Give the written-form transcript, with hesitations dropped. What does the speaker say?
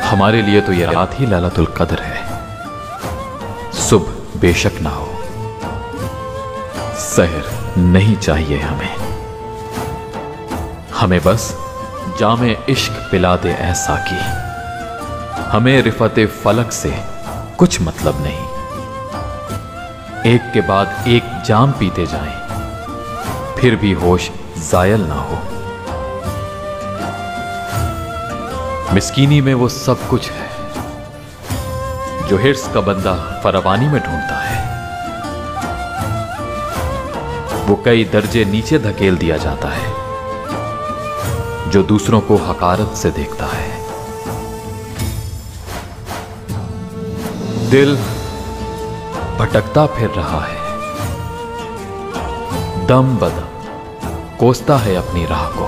हमारे लिए तो ये रात ही लैलतुल कद्र है। सुबह बेशक ना हो, सहर नहीं चाहिए हमें बस जामे इश्क पिला दे ऐ साकी। हमें रिफते फलक से कुछ मतलब नहीं, एक के बाद एक जाम पीते जाएं, फिर भी होश जायल ना हो। मिस्कीनी में वो सब कुछ है जो हिर्स का बंदा फरावानी में ढूंढता है। वो कई दर्जे नीचे धकेल दिया जाता है जो दूसरों को हकारत से देखता है। दिल भटकता फिर रहा है, दम बदम कोसता है अपनी राह को।